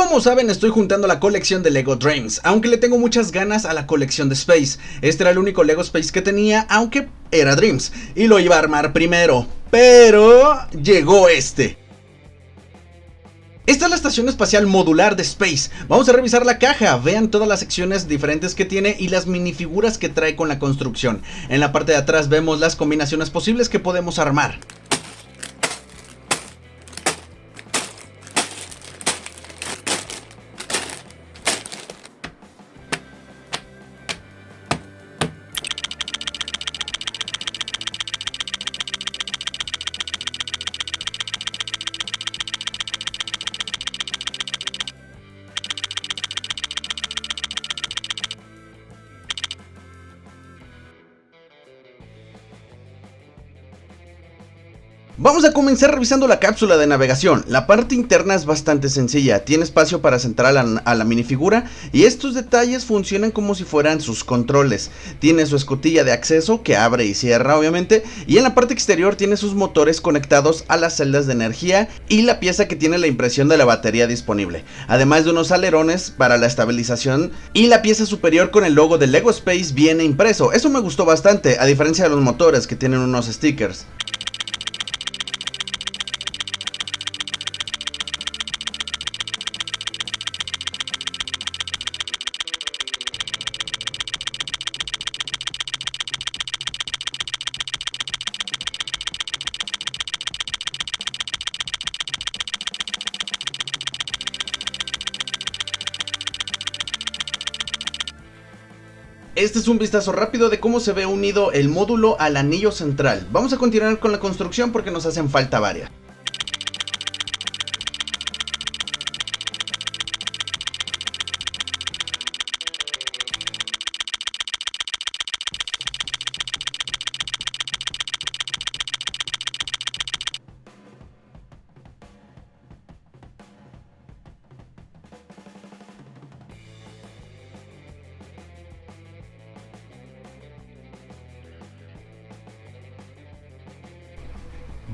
Como saben, estoy juntando la colección de LEGO Dreams, aunque le tengo muchas ganas a la colección de Space. Este era el único LEGO Space que tenía, aunque era Dreams, y lo iba a armar primero, pero llegó este. Esta es la estación espacial modular de Space. Vamos a revisar la caja, vean todas las secciones diferentes que tiene y las minifiguras que trae con la construcción. En la parte de atrás vemos las combinaciones posibles que podemos armar. Vamos a comenzar revisando la cápsula de navegación. La parte interna es bastante sencilla, tiene espacio para centrar a la minifigura y estos detalles funcionan como si fueran sus controles. Tiene su escotilla de acceso que abre y cierra obviamente, y en la parte exterior tiene sus motores conectados a las celdas de energía y la pieza que tiene la impresión de la batería disponible, además de unos alerones para la estabilización, y la pieza superior con el logo de LEGO Space viene impreso. Eso me gustó bastante, a diferencia de los motores que tienen unos stickers. Este es un vistazo rápido de cómo se ve unido el módulo al anillo central. Vamos a continuar con la construcción porque nos hacen falta varias.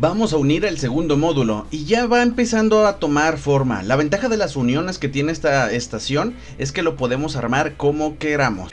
Vamos a unir el segundo módulo y ya va empezando a tomar forma. La ventaja de las uniones que tiene esta estación es que lo podemos armar como queramos.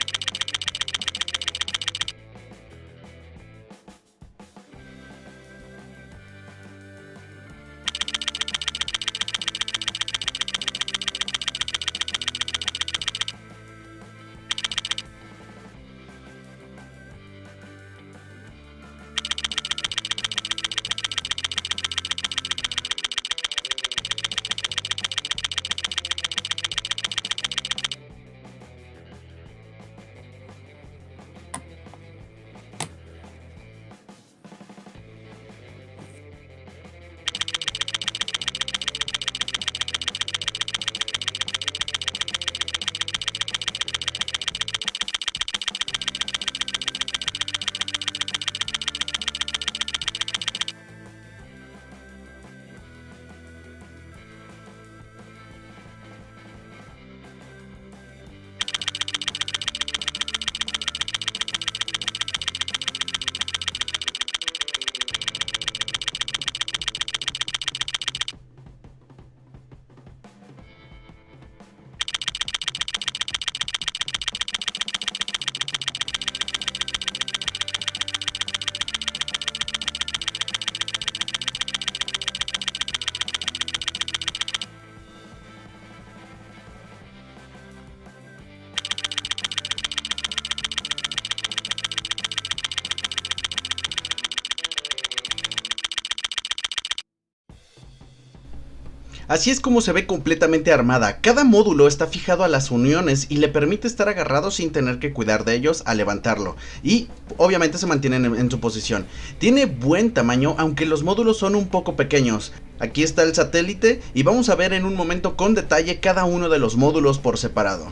Así es como se ve completamente armada. Cada módulo está fijado a las uniones y le permite estar agarrado sin tener que cuidar de ellos al levantarlo. Y obviamente se mantienen en su posición. Tiene buen tamaño, aunque los módulos son un poco pequeños. Aquí está el satélite y vamos a ver en un momento con detalle cada uno de los módulos por separado.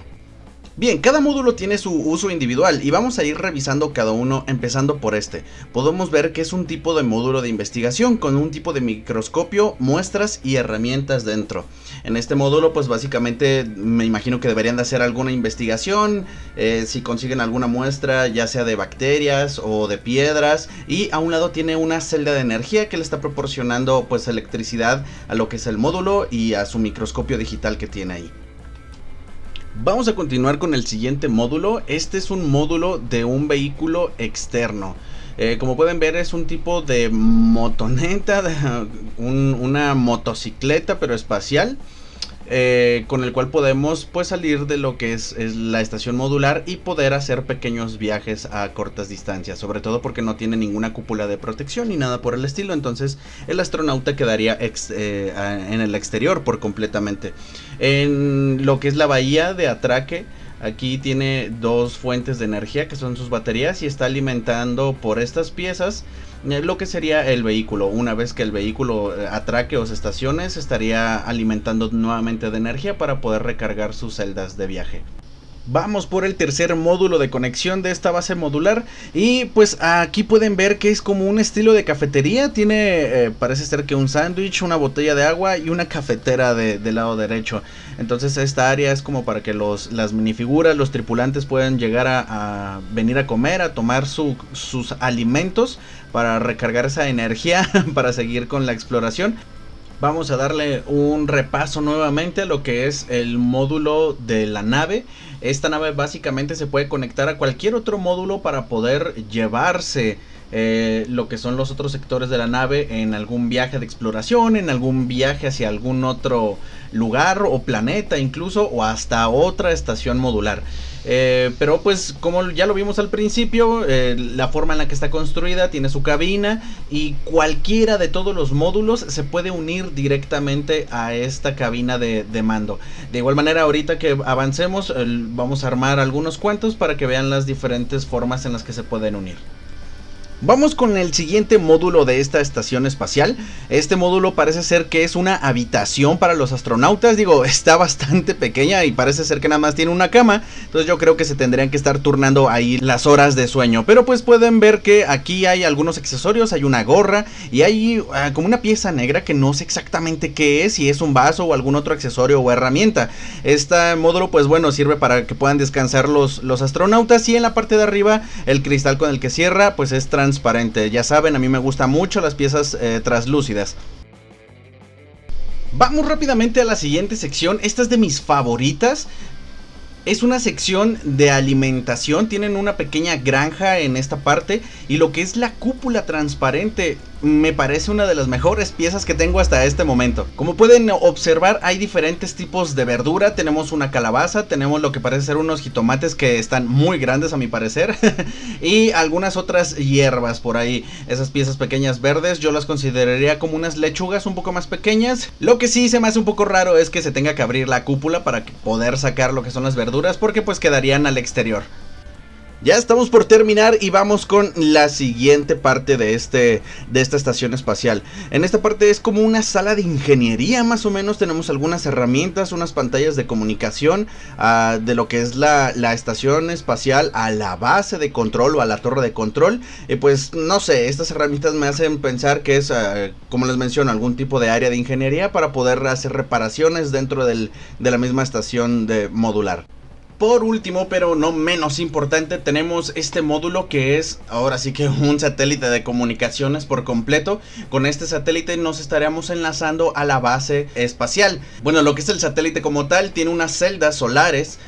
Bien, cada módulo tiene su uso individual y vamos a ir revisando cada uno empezando por este. Podemos ver que es un tipo de módulo de investigación con un tipo de microscopio, muestras y herramientas dentro. En este módulo pues básicamente me imagino que deberían de hacer alguna investigación, si consiguen alguna muestra ya sea de bacterias o de piedras, y a un lado tiene una celda de energía que le está proporcionando pues electricidad a lo que es el módulo y a su microscopio digital que tiene ahí. Vamos a continuar con el siguiente módulo. Este es un módulo de un vehículo externo. Como pueden ver es un tipo de motoneta, una motocicleta pero espacial. Con el cual podemos pues salir de lo que es la estación modular y poder hacer pequeños viajes a cortas distancias, sobre todo porque no tiene ninguna cúpula de protección ni nada por el estilo, entonces el astronauta quedaría en el exterior por completamente. En lo que es la bahía de atraque, aquí tiene dos fuentes de energía que son sus baterías y está alimentando por estas piezas lo que sería el vehículo. Una vez que el vehículo atraque o se estacione, se estaría alimentando nuevamente de energía para poder recargar sus celdas de viaje. Vamos por el tercer módulo de conexión de esta base modular y pues aquí pueden ver que es como un estilo de cafetería. Tiene parece ser que un sándwich, una botella de agua y una cafetera del lado derecho. Entonces esta área es como para que las minifiguras, los tripulantes puedan llegar a venir a comer, a tomar sus alimentos para recargar esa energía para seguir con la exploración. Vamos a darle un repaso nuevamente a lo que es el módulo de la nave. Esta nave básicamente se puede conectar a cualquier otro módulo para poder llevarse lo que son los otros sectores de la nave en algún viaje de exploración, en algún viaje hacia algún otro lugar o planeta incluso, o hasta otra estación modular. Pero pues como ya lo vimos al principio, la forma en la que está construida tiene su cabina y cualquiera de todos los módulos se puede unir directamente a esta cabina de mando. De igual manera, ahorita que avancemos vamos a armar algunos cuantos para que vean las diferentes formas en las que se pueden unir. Vamos con el siguiente módulo de esta estación espacial. Este módulo parece ser que es una habitación para los astronautas. Digo, está bastante pequeña y parece ser que nada más tiene una cama. Entonces yo creo que se tendrían que estar turnando ahí las horas de sueño. Pero pues pueden ver que aquí hay algunos accesorios. Hay una gorra y hay como una pieza negra que no sé exactamente qué es. Si es un vaso o algún otro accesorio o herramienta. Este módulo pues bueno sirve para que puedan descansar los astronautas. Y en la parte de arriba el cristal con el que cierra pues es transparente. Ya saben, a mí me gustan mucho las piezas translúcidas. Vamos rápidamente a la siguiente sección. Esta es de mis favoritas. Es una sección de alimentación. Tienen una pequeña granja en esta parte. Y lo que es la cúpula transparente me parece una de las mejores piezas que tengo hasta este momento. Como pueden observar, hay diferentes tipos de verdura. Tenemos una calabaza, tenemos lo que parece ser unos jitomates que están muy grandes a mi parecer y algunas otras hierbas por ahí. Esas piezas pequeñas verdes yo las consideraría como unas lechugas un poco más pequeñas. Lo que sí se me hace un poco raro es que se tenga que abrir la cúpula para poder sacar lo que son las verduras, porque pues quedarían al exterior. Ya estamos por terminar y vamos con la siguiente parte de esta estación espacial. En esta parte es como una sala de ingeniería más o menos. Tenemos algunas herramientas, unas pantallas de comunicación de lo que es la estación espacial a la base de control o a la torre de control. Pues no sé, estas herramientas me hacen pensar que es, como les menciono, algún tipo de área de ingeniería para poder hacer reparaciones dentro de la misma estación modular. Por último, pero no menos importante, tenemos este módulo que es ahora sí que un satélite de comunicaciones por completo. Con este satélite nos estaríamos enlazando a la base espacial. Bueno, lo que es el satélite como tal tiene unas celdas solares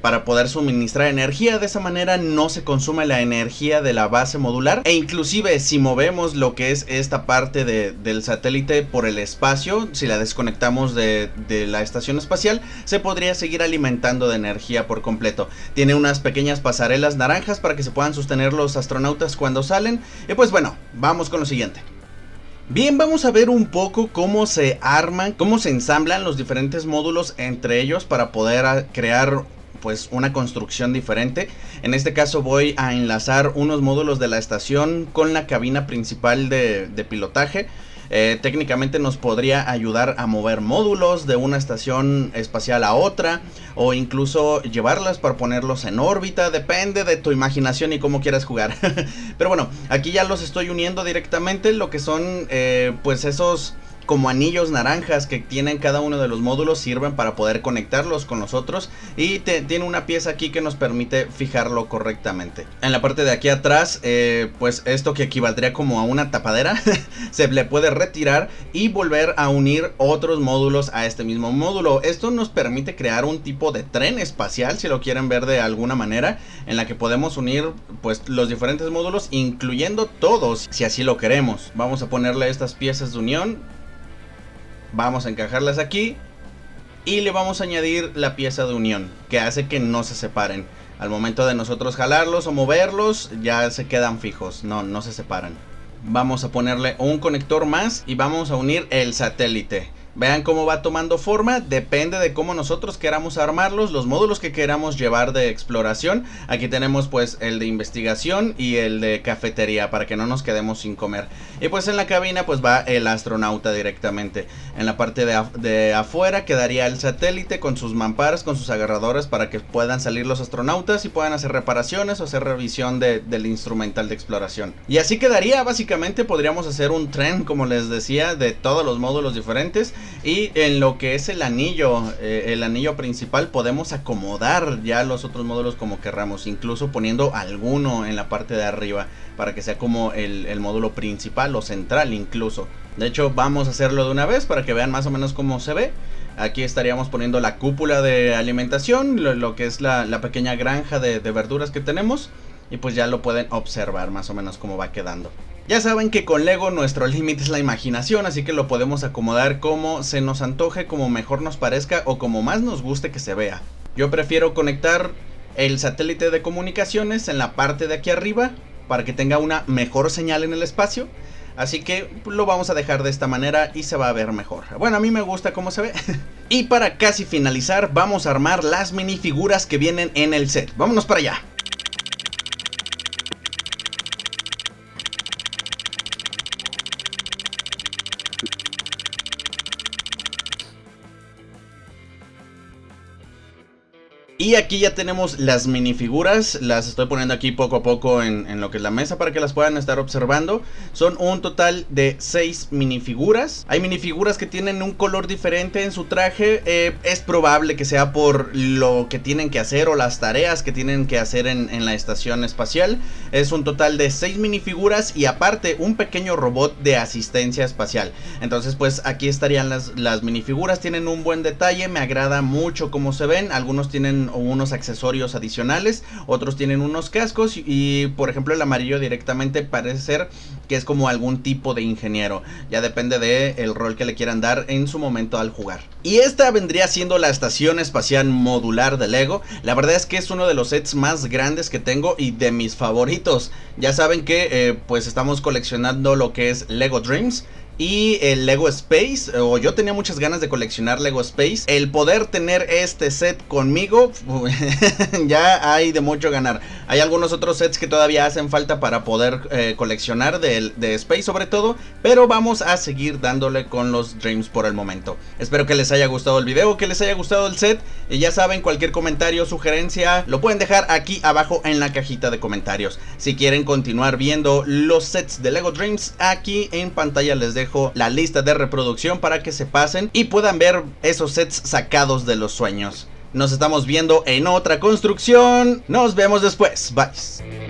para poder suministrar energía. De esa manera no se consume la energía de la base modular, e inclusive si movemos lo que es esta parte del satélite por el espacio, si la desconectamos de la estación espacial, se podría seguir alimentando de energía por completo. Tiene unas pequeñas pasarelas naranjas para que se puedan sostener los astronautas cuando salen. Y pues bueno, vamos con lo siguiente. Bien, vamos a ver un poco cómo se arman, cómo se ensamblan los diferentes módulos entre ellos para poder crear pues una construcción diferente. En este caso voy a enlazar unos módulos de la estación con la cabina principal de pilotaje. Técnicamente nos podría ayudar a mover módulos de una estación espacial a otra, o incluso llevarlas para ponerlos en órbita. Depende de tu imaginación y cómo quieras jugar. Pero bueno, aquí ya los estoy uniendo directamente, lo que son pues esos como anillos naranjas que tienen cada uno de los módulos, sirven para poder conectarlos con los otros, y tiene una pieza aquí que nos permite fijarlo correctamente. En la parte de aquí atrás, pues esto que equivaldría como a una tapadera se le puede retirar y volver a unir otros módulos a este mismo módulo. Esto nos permite crear un tipo de tren espacial, si lo quieren ver de alguna manera, en la que podemos unir pues los diferentes módulos, incluyendo todos, si así lo queremos. Vamos a ponerle estas piezas de unión. Vamos a encajarlas aquí y le vamos a añadir la pieza de unión que hace que no se separen. Al momento de nosotros jalarlos o moverlos, ya se quedan fijos, no se separan. Vamos a ponerle un conector más y vamos a unir el satélite. Vean cómo va tomando forma, depende de cómo nosotros queramos armarlos, los módulos que queramos llevar de exploración. Aquí tenemos pues el de investigación y el de cafetería, para que no nos quedemos sin comer. Y pues en la cabina pues va el astronauta directamente. En la parte de afuera quedaría el satélite con sus mamparas, con sus agarradores, para que puedan salir los astronautas y puedan hacer reparaciones o hacer revisión del instrumental de exploración. Y así quedaría básicamente. Podríamos hacer un tren, como les decía, de todos los módulos diferentes. Y en lo que es el anillo principal, podemos acomodar ya los otros módulos como querramos, incluso poniendo alguno en la parte de arriba para que sea como el módulo principal o central incluso. De hecho, vamos a hacerlo de una vez para que vean más o menos cómo se ve. Aquí estaríamos poniendo la cúpula de alimentación, lo que es la pequeña granja de verduras que tenemos, y pues ya lo pueden observar más o menos cómo va quedando. Ya saben que con Lego nuestro límite es la imaginación, así que lo podemos acomodar como se nos antoje, como mejor nos parezca o como más nos guste que se vea. Yo prefiero conectar el satélite de comunicaciones en la parte de aquí arriba para que tenga una mejor señal en el espacio. Así que lo vamos a dejar de esta manera y se va a ver mejor. Bueno, a mí me gusta cómo se ve. Y para casi finalizar, vamos a armar las minifiguras que vienen en el set. Vámonos para allá. Y aquí ya tenemos las minifiguras, las estoy poniendo aquí poco a poco en lo que es la mesa para que las puedan estar observando. Son un total de 6 minifiguras. Hay minifiguras que tienen un color diferente en su traje. Es probable que sea por lo que tienen que hacer o las tareas que tienen que hacer en la estación espacial. Es un total de 6 minifiguras y aparte un pequeño robot de asistencia espacial. Entonces pues aquí estarían las minifiguras. Tienen un buen detalle, me agrada mucho cómo se ven. Algunos tienen unos accesorios adicionales, otros tienen unos cascos y por ejemplo el amarillo directamente parece ser que es como algún tipo de ingeniero. Ya depende del rol que le quieran dar en su momento al jugar. Y esta vendría siendo la estación espacial modular de Lego. La verdad es que es uno de los sets más grandes que tengo y de mis favoritos. Ya saben que pues estamos coleccionando lo que es Lego Dreams y el Lego Space, o yo tenía muchas ganas de coleccionar Lego Space. El poder tener este set conmigo, ya hay de mucho ganar. Hay algunos otros sets que todavía hacen falta para poder coleccionar de Space sobre todo, pero vamos a seguir dándole con los Dreams por el momento. Espero que les haya gustado el video, que les haya gustado el set, y ya saben, cualquier comentario, sugerencia, lo pueden dejar aquí abajo en la cajita de comentarios. Si quieren continuar viendo los sets de Lego Dreams, aquí en pantalla les dejo la lista de reproducción para que se pasen y puedan ver esos sets sacados de los sueños. Nos estamos viendo en otra construcción. Nos vemos después. Bye.